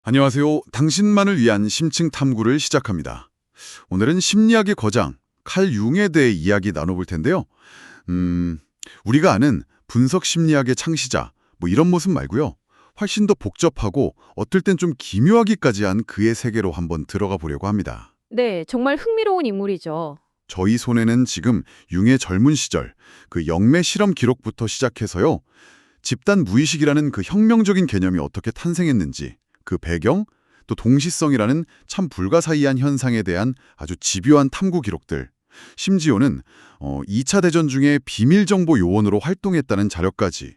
안녕하세요. 당신만을 위한 심층 탐구를 시작합니다. 오늘은 심리학의 거장, 칼 융에 대해 이야기 나눠볼 텐데요. 우리가 아는 분석 심리학의 창시자, 이런 모습 말고요. 훨씬 더 복잡하고 어떨 땐 좀 기묘하기까지 한 그의 세계로 한번 들어가 보려고 합니다. 네, 정말 흥미로운 인물이죠. 저희 손에는 지금 융의 젊은 시절, 그 영매 실험 기록부터 시작해서요. 집단 무의식이라는 그 혁명적인 개념이 어떻게 탄생했는지, 그 배경, 또 동시성이라는 참 불가사의한 현상에 대한 아주 집요한 탐구 기록들, 심지어는 2차 대전 중에 비밀정보 요원으로 활동했다는 자료까지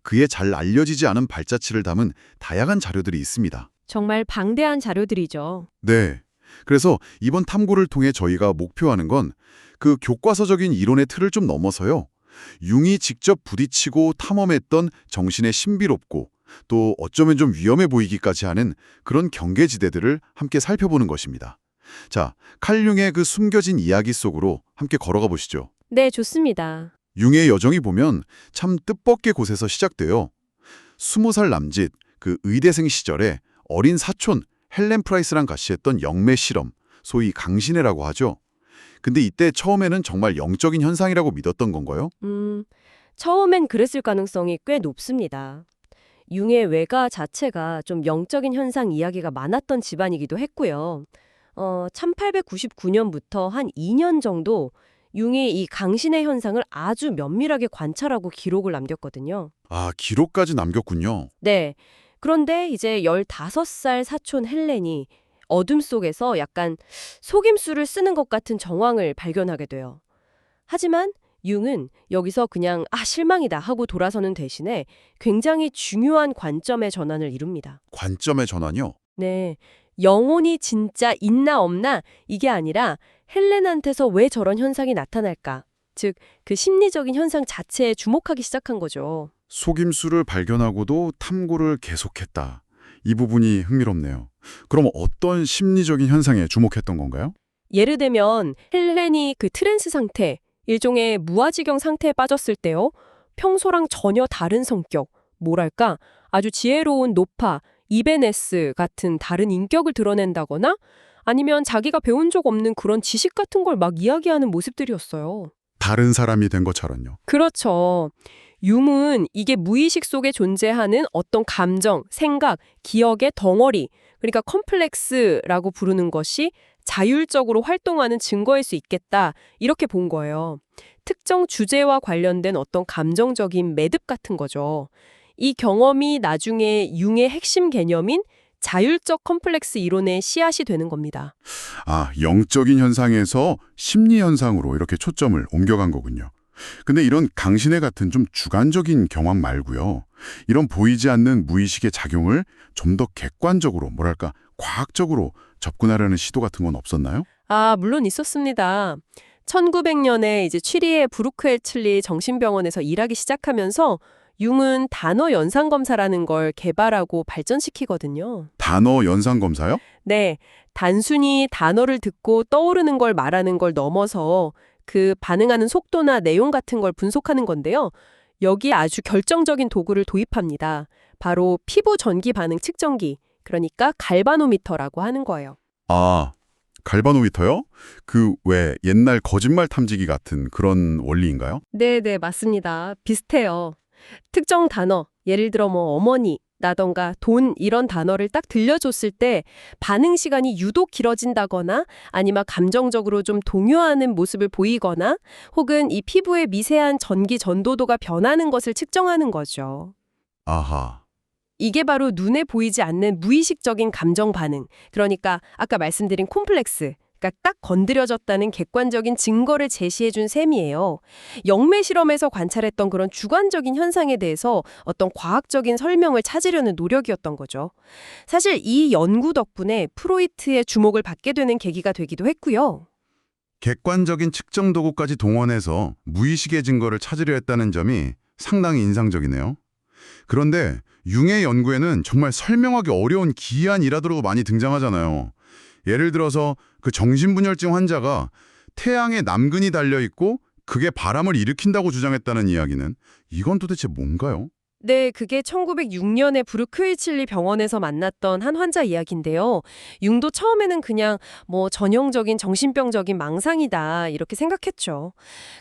그의 잘 알려지지 않은 발자취를 담은 다양한 자료들이 있습니다. 정말 방대한 자료들이죠. 네. 그래서 이번 탐구를 통해 저희가 목표하는 건 그 교과서적인 이론의 틀을 좀 넘어서요. 융이 직접 부딪히고 탐험했던 정신의 신비롭고 또 어쩌면 좀 위험해 보이기까지 하는 그런 경계지대들을 함께 살펴보는 것입니다. 자, 칼 융의 그 숨겨진 이야기 속으로 함께 걸어가 보시죠. 네, 좋습니다. 융의 여정이 보면 참 뜻밖의 곳에서 시작돼요. 20살 남짓, 그 의대생 시절에 어린 사촌 헬렌 프라이스랑 같이 했던 영매 실험, 소위 강신해라고 하죠. 근데 이때 처음에는 정말 영적인 현상이라고 믿었던 건가요? 처음엔 그랬을 가능성이 꽤 높습니다. 융의 외가 자체가 좀 영적인 현상 이야기가 많았던 집안이기도 했고요. 1899년부터 한 2년 정도 융이 이 강신의 현상을 아주 면밀하게 관찰하고 기록을 남겼거든요. 아, 기록까지 남겼군요. 네. 그런데 이제 15살 사촌 헬렌이 어둠 속에서 약간 속임수를 쓰는 것 같은 정황을 발견하게 돼요. 하지만 융은 여기서 그냥 실망이다 하고 돌아서는 대신에 굉장히 중요한 관점의 전환을 이룹니다. 관점의 전환이요? 네. 영혼이 진짜 있나 없나 이게 아니라 헬렌한테서 왜 저런 현상이 나타날까? 즉, 그 심리적인 현상 자체에 주목하기 시작한 거죠. 속임수를 발견하고도 탐구를 계속했다. 이 부분이 흥미롭네요. 그럼 어떤 심리적인 현상에 주목했던 건가요? 예를 들면 헬렌이 그 트랜스 상태, 일종의 무아지경 상태에 빠졌을 때요. 평소랑 전혀 다른 성격, 뭐랄까 아주 지혜로운 노파, 이베네스 같은 다른 인격을 드러낸다거나 아니면 자기가 배운 적 없는 그런 지식 같은 걸 막 이야기하는 모습들이었어요. 다른 사람이 된 것처럼요. 그렇죠. 융은 이게 무의식 속에 존재하는 어떤 감정, 생각, 기억의 덩어리, 그러니까 컴플렉스라고 부르는 것이 자율적으로 활동하는 증거일 수 있겠다, 이렇게 본 거예요. 특정 주제와 관련된 어떤 감정적인 매듭 같은 거죠. 이 경험이 나중에 융의 핵심 개념인 자율적 컴플렉스 이론의 씨앗이 되는 겁니다. 아, 영적인 현상에서 심리 현상으로 이렇게 초점을 옮겨간 거군요. 근데 이런 강신의 같은 좀 주관적인 경험 말고요. 이런 보이지 않는 무의식의 작용을 좀 더 객관적으로, 뭐랄까, 과학적으로 접근하려는 시도 같은 건 없었나요? 물론 있었습니다. 1900년에 이제 취리의 브루크헬틀리 정신병원에서 일하기 시작하면서 융은 단어 연상 검사라는 걸 개발하고 발전시키거든요. 단어 연상 검사요? 네, 단순히 단어를 듣고 떠오르는 걸 말하는 걸 넘어서 그 반응하는 속도나 내용 같은 걸 분석하는 건데요. 여기에 아주 결정적인 도구를 도입합니다. 바로 피부 전기 반응 측정기, 그러니까 갈바노미터라고 하는 거예요. 아, 갈바노미터요? 그 왜 옛날 거짓말 탐지기 같은 그런 원리인가요? 네, 맞습니다. 비슷해요. 특정 단어, 예를 들어 어머니, 나던가 돈 이런 단어를 딱 들려줬을 때 반응 시간이 유독 길어진다거나 아니면 감정적으로 좀 동요하는 모습을 보이거나 혹은 이 피부의 미세한 전기 전도도가 변하는 것을 측정하는 거죠. 아하. 이게 바로 눈에 보이지 않는 무의식적인 감정 반응, 그러니까 아까 말씀드린 콤플렉스, 그러니까 딱 건드려졌다는 객관적인 증거를 제시해준 셈이에요. 영매 실험에서 관찰했던 그런 주관적인 현상에 대해서 어떤 과학적인 설명을 찾으려는 노력이었던 거죠. 사실 이 연구 덕분에 프로이트의 주목을 받게 되는 계기가 되기도 했고요. 객관적인 측정 도구까지 동원해서 무의식의 증거를 찾으려 했다는 점이 상당히 인상적이네요. 그런데 융의 연구에는 정말 설명하기 어려운 기이한 일화들도 많이 등장하잖아요. 예를 들어서 그 정신분열증 환자가 태양에 남근이 달려있고 그게 바람을 일으킨다고 주장했다는 이야기는 이건 도대체 뭔가요? 네, 그게 1906년에 브루크윌칠리 병원에서 만났던 한 환자 이야기인데요. 융도 처음에는 그냥 뭐 전형적인 정신병적인 망상이다 이렇게 생각했죠.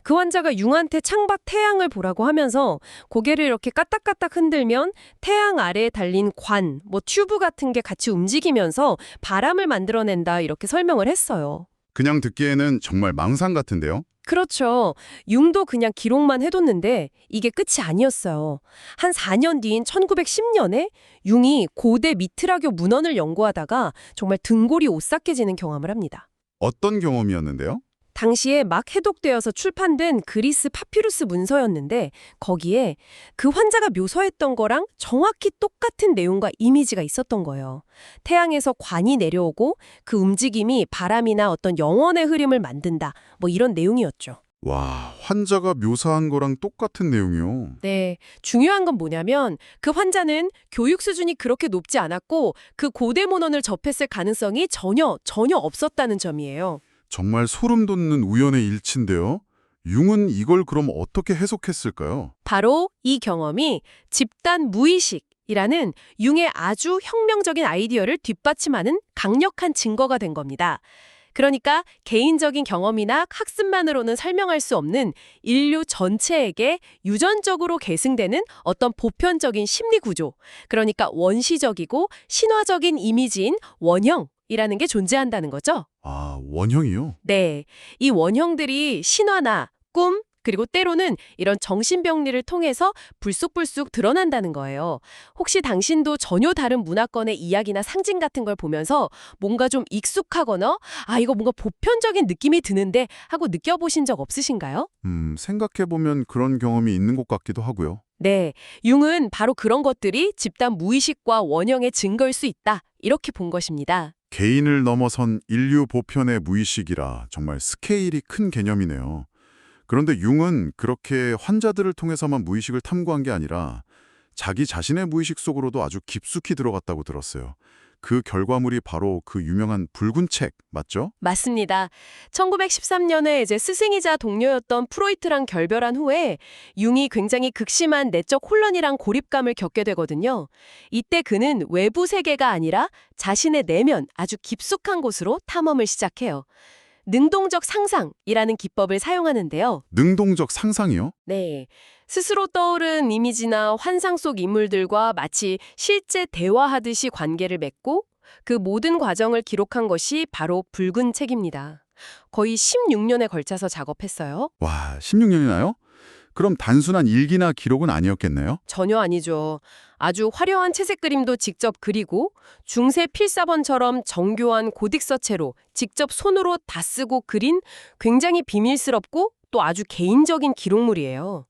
그 환자가 융한테 창밖 태양을 보라고 하면서 고개를 이렇게 까딱까딱 흔들면 태양 아래에 달린 관, 뭐 튜브 같은 게 같이 움직이면서 바람을 만들어낸다 이렇게 설명을 했어요. 그냥 듣기에는 정말 망상 같은데요? 그렇죠. 융도 그냥 기록만 해뒀는데 이게 끝이 아니었어요. 한 4년 뒤인 1910년에 융이 고대 미트라교 문헌을 연구하다가 정말 등골이 오싹해지는 경험을 합니다. 어떤 경험이었는데요? 당시에 막 해독되어서 출판된 그리스 파피루스 문서였는데 거기에 그 환자가 묘사했던 거랑 정확히 똑같은 내용과 이미지가 있었던 거예요. 태양에서 관이 내려오고 그 움직임이 바람이나 어떤 영원의 흐름을 만든다. 뭐 이런 내용이었죠. 와, 환자가 묘사한 거랑 똑같은 내용이요. 네, 중요한 건 뭐냐면 그 환자는 교육 수준이 그렇게 높지 않았고 그 고대 문헌을 접했을 가능성이 전혀 없었다는 점이에요. 정말 소름 돋는 우연의 일치인데요. 융은 이걸 그럼 어떻게 해석했을까요? 바로 이 경험이 집단 무의식이라는 융의 아주 혁명적인 아이디어를 뒷받침하는 강력한 증거가 된 겁니다. 그러니까 개인적인 경험이나 학습만으로는 설명할 수 없는 인류 전체에게 유전적으로 계승되는 어떤 보편적인 심리 구조, 그러니까 원시적이고 신화적인 이미지인 원형이라는 게 존재한다는 거죠. 아, 원형이요? 네, 이 원형들이 신화나 꿈, 그리고 때로는 이런 정신병리를 통해서 불쑥불쑥 드러난다는 거예요. 혹시 당신도 전혀 다른 문화권의 이야기나 상징 같은 걸 보면서 뭔가 좀 익숙하거나 이거 뭔가 보편적인 느낌이 드는데 하고 느껴보신 적 없으신가요? 생각해보면 그런 경험이 있는 것 같기도 하고요. 네, 융은 바로 그런 것들이 집단 무의식과 원형의 증거일 수 있다. 이렇게 본 것입니다. 개인을 넘어선 인류 보편의 무의식이라 정말 스케일이 큰 개념이네요. 그런데 융은 그렇게 환자들을 통해서만 무의식을 탐구한 게 아니라 자기 자신의 무의식 속으로도 아주 깊숙이 들어갔다고 들었어요. 그 결과물이 바로 그 유명한 붉은 책, 맞죠? 맞습니다. 1913년에 이제 스승이자 동료였던 프로이트랑 결별한 후에 융이 굉장히 극심한 내적 혼란이랑 고립감을 겪게 되거든요. 이때 그는 외부 세계가 아니라 자신의 내면, 아주 깊숙한 곳으로 탐험을 시작해요. 능동적 상상이라는 기법을 사용하는데요. 능동적 상상이요? 네. 스스로 떠오른 이미지나 환상 속 인물들과 마치 실제 대화하듯이 관계를 맺고 그 모든 과정을 기록한 것이 바로 붉은 책입니다. 거의 16년에 걸쳐서 작업했어요. 와, 16년이나요? 그럼 단순한 일기나 기록은 아니었겠네요? 전혀 아니죠. 아주 화려한 채색 그림도 직접 그리고 중세 필사본처럼 정교한 고딕서체로 직접 손으로 다 쓰고 그린 굉장히 비밀스럽고 또 아주 개인적인 기록물이에요.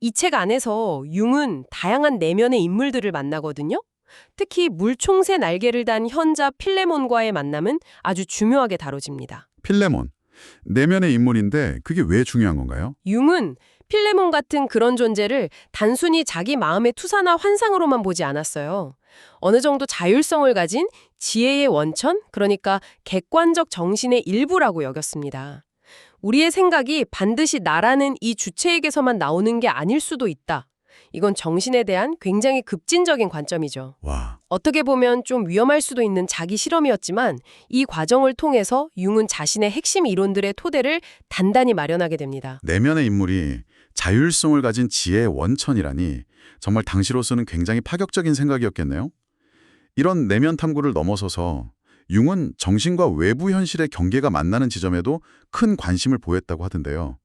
이 책 안에서 융은 다양한 내면의 인물들을 만나거든요. 특히 물총새 날개를 단 현자 필레몬과의 만남은 아주 중요하게 다뤄집니다. 필레몬. 내면의 인물인데 그게 왜 중요한 건가요? 융은 필레몬 같은 그런 존재를 단순히 자기 마음의 투사나 환상으로만 보지 않았어요. 어느 정도 자율성을 가진 지혜의 원천, 그러니까 객관적 정신의 일부라고 여겼습니다. 우리의 생각이 반드시 나라는 이 주체에게서만 나오는 게 아닐 수도 있다. 이건 정신에 대한 굉장히 급진적인 관점이죠. 와, 어떻게 보면 좀 위험할 수도 있는 자기 실험이었지만 이 과정을 통해서 융은 자신의 핵심 이론들의 토대를 단단히 마련하게 됩니다. 내면의 인물이 자율성을 가진 지혜의 원천이라니 정말 당시로서는 굉장히 파격적인 생각이었겠네요. 이런 내면 탐구를 넘어서서 융은 정신과 외부 현실의 경계가 만나는 지점에도 큰 관심을 보였다고 하던데요.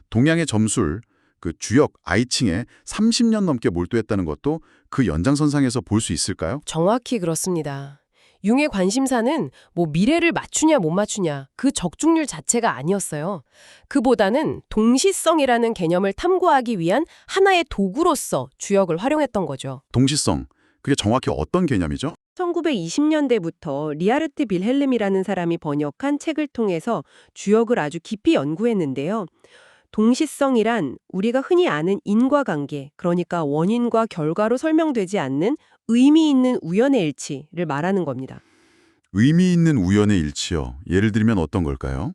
동양의 점술, 그 주역 아이칭에 30년 넘게 몰두했다는 것도 그 연장선상에서 볼 수 있을까요? 정확히 그렇습니다. 융의 관심사는 뭐 미래를 맞추냐 못 맞추냐 그 적중률 자체가 아니었어요. 그보다는 동시성이라는 개념을 탐구하기 위한 하나의 도구로서 주역을 활용했던 거죠. 동시성, 그게 정확히 어떤 개념이죠? 1920년대부터 리하르트 빌헬름이라는 사람이 번역한 책을 통해서 주역을 아주 깊이 연구했는데요. 동시성이란 우리가 흔히 아는 인과관계, 그러니까 원인과 결과로 설명되지 않는 의미 있는 우연의 일치를 말하는 겁니다. 의미 있는 우연의 일치요. 예를 들면 어떤 걸까요?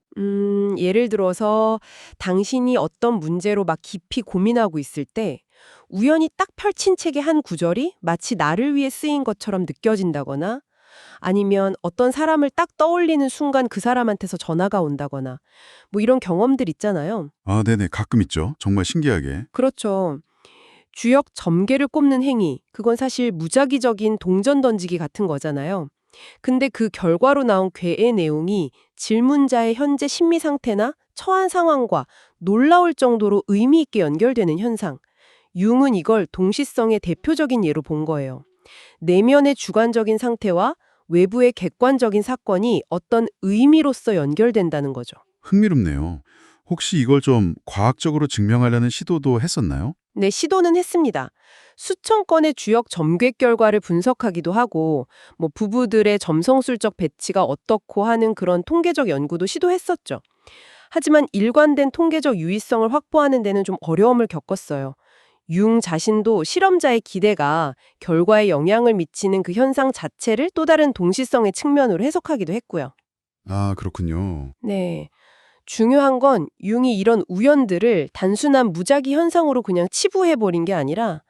예를 들어서 당신이 어떤 문제로 막 깊이 고민하고 있을 때 우연히 딱 펼친 책의 한 구절이 마치 나를 위해 쓰인 것처럼 느껴진다거나 아니면 어떤 사람을 딱 떠올리는 순간 그 사람한테서 전화가 온다거나 뭐 이런 경험들 있잖아요. 아, 네네. 가끔 있죠. 정말 신기하게. 그렇죠. 주역 점괘를 꼽는 행위, 그건 사실 무작위적인 동전 던지기 같은 거잖아요. 근데 그 결과로 나온 괴의 내용이 질문자의 현재 심리 상태나 처한 상황과 놀라울 정도로 의미 있게 연결되는 현상. 융은 이걸 동시성의 대표적인 예로 본 거예요. 내면의 주관적인 상태와 외부의 객관적인 사건이 어떤 의미로서 연결된다는 거죠. 흥미롭네요. 혹시 이걸 좀 과학적으로 증명하려는 시도도 했었나요? 네, 시도는 했습니다. 수천 건의 주역 점괘 결과를 분석하기도 하고, 뭐 부부들의 점성술적 배치가 어떻고 하는 그런 통계적 연구도 시도했었죠. 하지만 일관된 통계적 유의성을 확보하는 데는 좀 어려움을 겪었어요. 융 자신도 실험자의 기대가 결과에 영향을 미치는 그 현상 자체를 또 다른 동시성의 측면으로 해석하기도 했고요. 아, 그렇군요. 네. 중요한 건 융이 이런 우연들을 단순한 무작위 현상으로 그냥 치부해버린 게 아니라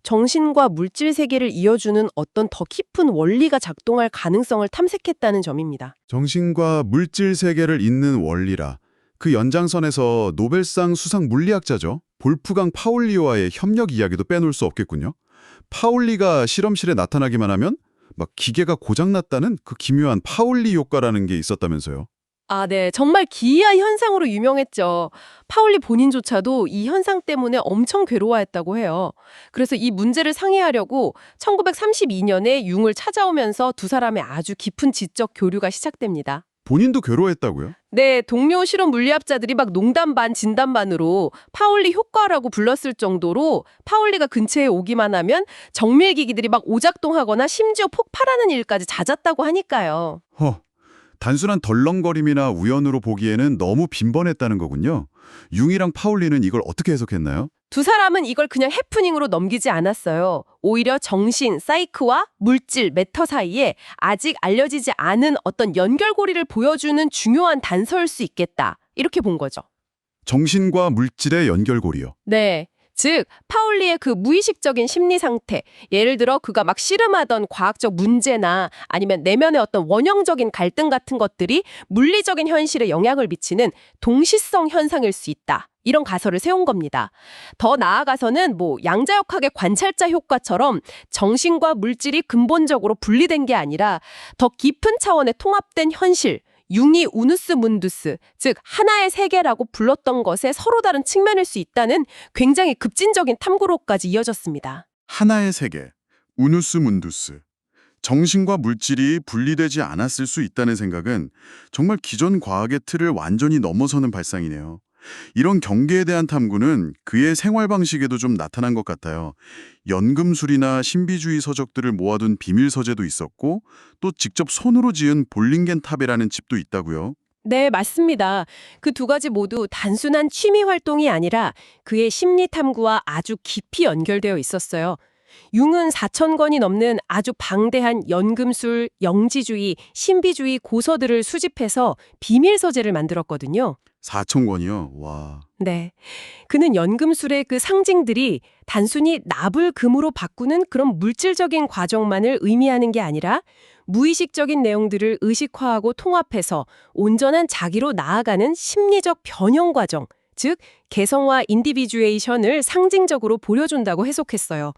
정신과 물질 세계를 이어주는 어떤 더 깊은 원리가 작동할 가능성을 탐색했다는 점입니다. 정신과 물질 세계를 잇는 원리라. 그 연장선에서 노벨상 수상 물리학자죠. 볼프강 파울리와의 협력 이야기도 빼놓을 수 없겠군요. 파울리가 실험실에 나타나기만 하면 막 기계가 고장났다는 그 기묘한 파울리 효과라는 게 있었다면서요. 아, 네. 정말 기이한 현상으로 유명했죠. 파울리 본인조차도 이 현상 때문에 엄청 괴로워했다고 해요. 그래서 이 문제를 상의하려고 1932년에 융을 찾아오면서 두 사람의 아주 깊은 지적 교류가 시작됩니다. 본인도 괴로워했다고요? 네, 동료 실험 물리학자들이 막 농담 반 진담 반으로 파울리 효과라고 불렀을 정도로 파울리가 근처에 오기만 하면 정밀기기들이 막 오작동하거나 심지어 폭발하는 일까지 잦았다고 하니까요. 단순한 덜렁거림이나 우연으로 보기에는 너무 빈번했다는 거군요. 융이랑 파울리는 이걸 어떻게 해석했나요? 두 사람은 이걸 그냥 해프닝으로 넘기지 않았어요. 오히려 정신, 사이크와 물질, 매터 사이에 아직 알려지지 않은 어떤 연결고리를 보여주는 중요한 단서일 수 있겠다. 이렇게 본 거죠. 정신과 물질의 연결고리요. 네. 즉, 파울리의 그 무의식적인 심리 상태, 예를 들어 그가 막 씨름하던 과학적 문제나 아니면 내면의 어떤 원형적인 갈등 같은 것들이 물리적인 현실에 영향을 미치는 동시성 현상일 수 있다. 이런 가설을 세운 겁니다. 더 나아가서는 뭐 양자역학의 관찰자 효과처럼 정신과 물질이 근본적으로 분리된 게 아니라 더 깊은 차원의 통합된 현실, 융이 우누스 문두스, 즉 하나의 세계라고 불렀던 것에 서로 다른 측면일 수 있다는 굉장히 급진적인 탐구로까지 이어졌습니다. 하나의 세계, 우누스 문두스. 정신과 물질이 분리되지 않았을 수 있다는 생각은 정말 기존 과학의 틀을 완전히 넘어서는 발상이네요. 이런 경계에 대한 탐구는 그의 생활 방식에도 좀 나타난 것 같아요. 연금술이나 신비주의 서적들을 모아둔 비밀 서재도 있었고 또 직접 손으로 지은 볼링겐 탑이라는 집도 있다고요. 네, 맞습니다. 그 두 가지 모두 단순한 취미 활동이 아니라 그의 심리 탐구와 아주 깊이 연결되어 있었어요. 융은 4,000권이 넘는 아주 방대한 연금술, 영지주의, 신비주의 고서들을 수집해서 비밀 서재를 만들었거든요. 4,000권이요. 와. 네. 그는 연금술의 그 상징들이 단순히 납을 금으로 바꾸는 그런 물질적인 과정만을 의미하는 게 아니라 무의식적인 내용들을 의식화하고 통합해서 온전한 자기로 나아가는 심리적 변형 과정, 즉 개성화 인디비주에이션을 상징적으로 보여준다고 해석했어요.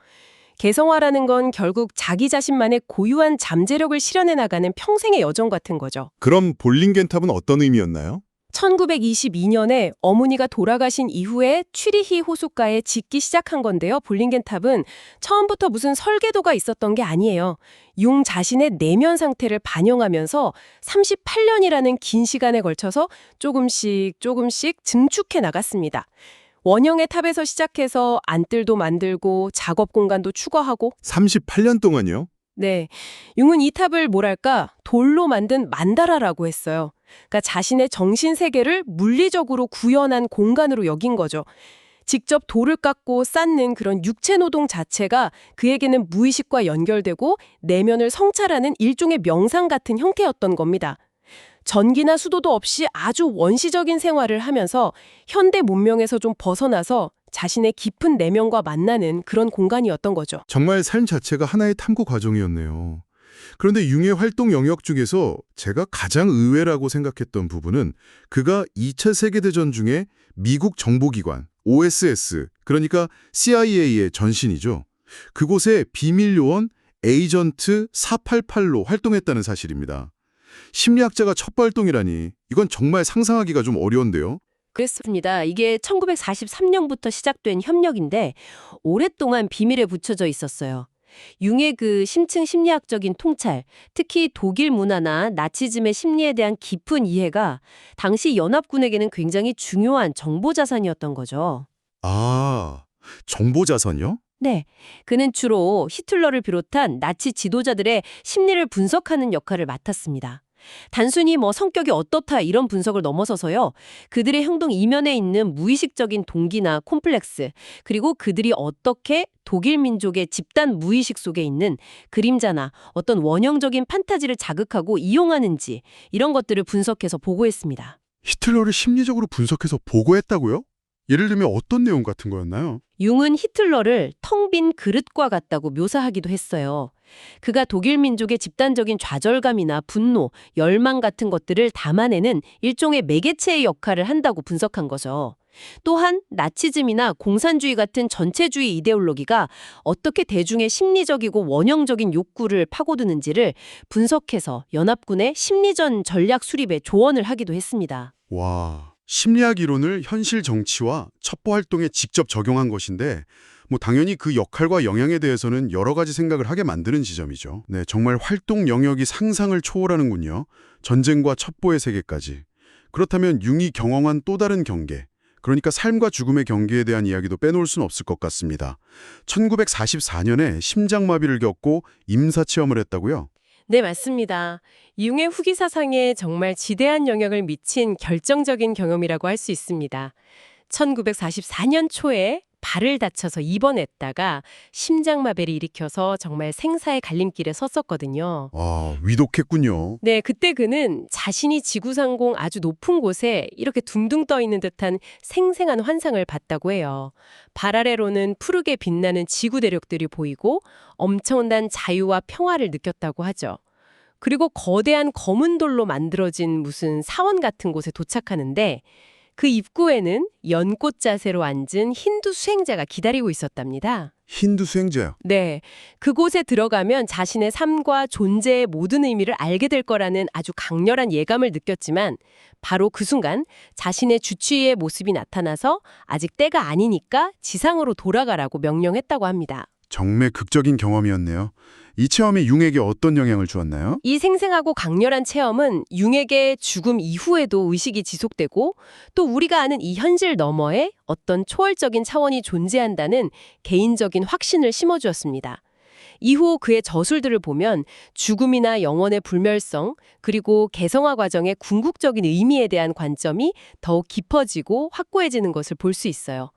개성화라는 건 결국 자기 자신만의 고유한 잠재력을 실현해 나가는 평생의 여정 같은 거죠. 그럼 볼링겐 탑은 어떤 의미였나요? 1922년에 어머니가 돌아가신 이후에 취리히 호숫가에 짓기 시작한 건데요. 볼링겐 탑은 처음부터 무슨 설계도가 있었던 게 아니에요. 융 자신의 내면 상태를 반영하면서 38년이라는 긴 시간에 걸쳐서 조금씩 증축해 나갔습니다. 원형의 탑에서 시작해서 안뜰도 만들고 작업 공간도 추가하고 38년 동안요? 네, 융은 이 탑을 뭐랄까 돌로 만든 만다라라고 했어요. 그러니까 자신의 정신 세계를 물리적으로 구현한 공간으로 여긴 거죠. 직접 돌을 깎고 쌓는 그런 육체 노동 자체가 그에게는 무의식과 연결되고 내면을 성찰하는 일종의 명상 같은 형태였던 겁니다. 전기나 수도도 없이 아주 원시적인 생활을 하면서 현대 문명에서 좀 벗어나서 자신의 깊은 내면과 만나는 그런 공간이었던 거죠. 정말 삶 자체가 하나의 탐구 과정이었네요. 그런데 융의 활동 영역 중에서 제가 가장 의외라고 생각했던 부분은 그가 2차 세계대전 중에 미국 정보기관 OSS, 그러니까 CIA의 전신이죠. 그곳에 비밀 요원 에이전트 488로 활동했다는 사실입니다. 심리학자가 첩보활동이라니 이건 정말 상상하기가 좀 어려운데요. 그랬습니다. 이게 1943년부터 시작된 협력인데 오랫동안 비밀에 붙여져 있었어요. 융의 그 심층 심리학적인 통찰, 특히 독일 문화나 나치즘의 심리에 대한 깊은 이해가 당시 연합군에게는 굉장히 중요한 정보 자산이었던 거죠. 아, 정보자선이요? 네, 그는 주로 히틀러를 비롯한 나치 지도자들의 심리를 분석하는 역할을 맡았습니다. 단순히 성격이 어떻다 이런 분석을 넘어서서요. 그들의 행동 이면에 있는 무의식적인 동기나 콤플렉스, 그리고 그들이 어떻게 독일 민족의 집단 무의식 속에 있는 그림자나 어떤 원형적인 판타지를 자극하고 이용하는지 이런 것들을 분석해서 보고했습니다. 히틀러를 심리적으로 분석해서 보고했다고요? 예를 들면 어떤 내용 같은 거였나요? 융은 히틀러를 텅 빈 그릇과 같다고 묘사하기도 했어요. 그가 독일 민족의 집단적인 좌절감이나 분노, 열망 같은 것들을 담아내는 일종의 매개체의 역할을 한다고 분석한 거죠. 또한 나치즘이나 공산주의 같은 전체주의 이데올로기가 어떻게 대중의 심리적이고 원형적인 욕구를 파고드는지를 분석해서 연합군의 심리전 전략 수립에 조언을 하기도 했습니다. 와, 심리학 이론을 현실 정치와 첩보 활동에 직접 적용한 것인데 당연히 그 역할과 영향에 대해서는 여러 가지 생각을 하게 만드는 지점이죠. 네, 정말 활동 영역이 상상을 초월하는군요. 전쟁과 첩보의 세계까지. 그렇다면 융이 경험한 또 다른 경계, 그러니까 삶과 죽음의 경계에 대한 이야기도 빼놓을 수는 없을 것 같습니다. 1944년에 심장마비를 겪고 임사체험을 했다고요? 네, 맞습니다. 융의 후기 사상에 정말 지대한 영향을 미친 결정적인 경험이라고 할 수 있습니다. 1944년 초에 발을 다쳐서 입원했다가 심장마비를 일으켜서 정말 생사의 갈림길에 섰었거든요. 아, 위독했군요. 네, 그때 그는 자신이 지구상공 아주 높은 곳에 이렇게 둥둥 떠 있는 듯한 생생한 환상을 봤다고 해요. 발 아래로는 푸르게 빛나는 지구 대륙들이 보이고 엄청난 자유와 평화를 느꼈다고 하죠. 그리고 거대한 검은 돌로 만들어진 무슨 사원 같은 곳에 도착하는데 그 입구에는 연꽃 자세로 앉은 힌두 수행자가 기다리고 있었답니다. 힌두 수행자요. 네, 그곳에 들어가면 자신의 삶과 존재의 모든 의미를 알게 될 거라는 아주 강렬한 예감을 느꼈지만 바로 그 순간 자신의 주치의의 모습이 나타나서 아직 때가 아니니까 지상으로 돌아가라고 명령했다고 합니다. 정말 극적인 경험이었네요. 이 체험이 융에게 어떤 영향을 주었나요? 이 생생하고 강렬한 체험은 융에게 죽음 이후에도 의식이 지속되고 또 우리가 아는 이 현실 너머에 어떤 초월적인 차원이 존재한다는 개인적인 확신을 심어주었습니다. 이후 그의 저술들을 보면 죽음이나 영혼의 불멸성, 그리고 개성화 과정의 궁극적인 의미에 대한 관점이 더욱 깊어지고 확고해지는 것을 볼 수 있어요.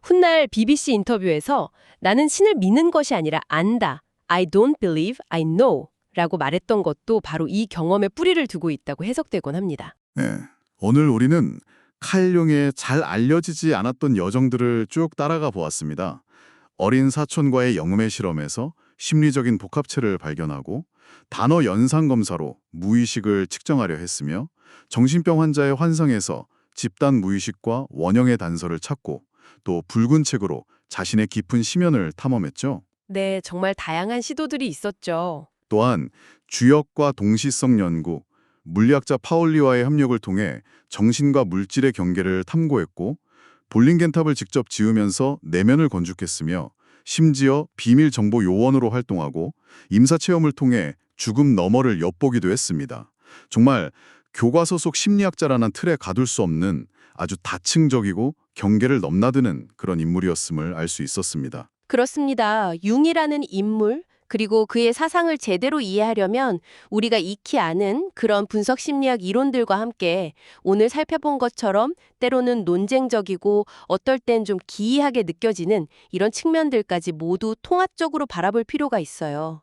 훗날 BBC 인터뷰에서 나는 신을 믿는 것이 아니라 안다. I don't believe, I know 라고 말했던 것도 바로 이 경험에 뿌리를 두고 있다고 해석되곤 합니다. 네, 오늘 우리는 칼 융의 잘 알려지지 않았던 여정들을 쭉 따라가 보았습니다. 어린 사촌과의 영음의 실험에서 심리적인 복합체를 발견하고 단어 연상 검사로 무의식을 측정하려 했으며 정신병 환자의 환상에서 집단 무의식과 원형의 단서를 찾고 또 붉은 책으로 자신의 깊은 심연을 탐험했죠. 네, 정말 다양한 시도들이 있었죠. 또한 주역과 동시성 연구, 물리학자 파울리와의 협력을 통해 정신과 물질의 경계를 탐구했고 볼링겐탑을 직접 지으면서 내면을 건축했으며 심지어 비밀 정보 요원으로 활동하고 임사체험을 통해 죽음 너머를 엿보기도 했습니다. 정말 교과서 속 심리학자라는 틀에 가둘 수 없는 아주 다층적이고 경계를 넘나드는 그런 인물이었음을 알 수 있었습니다. 그렇습니다. 융이라는 인물, 그리고 그의 사상을 제대로 이해하려면 우리가 익히 아는 그런 분석 심리학 이론들과 함께 오늘 살펴본 것처럼 때로는 논쟁적이고 어떨 땐 좀 기이하게 느껴지는 이런 측면들까지 모두 통합적으로 바라볼 필요가 있어요.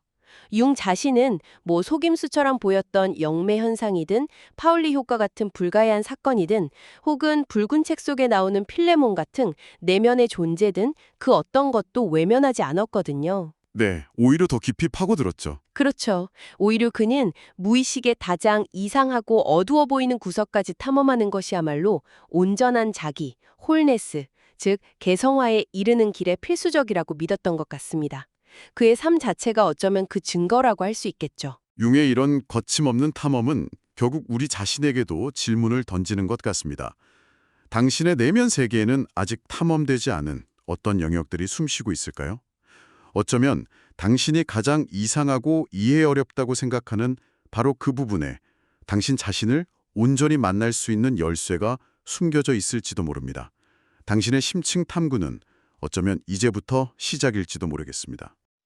융 자신은 뭐 속임수처럼 보였던 영매 현상이든 파울리 효과 같은 불가이한 사건이든 혹은 붉은 책 속에 나오는 필레몬 같은 내면의 존재든 그 어떤 것도 외면하지 않았거든요. 네, 오히려 더 깊이 파고들었죠. 그렇죠. 오히려 그는 무의식의 가장 이상하고 어두워 보이는 구석까지 탐험하는 것이야말로 온전한 자기, 홀네스, 즉 개성화에 이르는 길에 필수적이라고 믿었던 것 같습니다. 그의 삶 자체가 어쩌면 그 증거라고 할 수 있겠죠. 융의 이런 거침없는 탐험은 결국 우리 자신에게도 질문을 던지는 것 같습니다. 당신의 내면 세계에는 아직 탐험되지 않은 어떤 영역들이 숨쉬고 있을까요? 어쩌면 당신이 가장 이상하고 이해 어렵다고 생각하는 바로 그 부분에 당신 자신을 온전히 만날 수 있는 열쇠가 숨겨져 있을지도 모릅니다. 당신의 심층 탐구는 어쩌면 이제부터 시작일지도 모르겠습니다.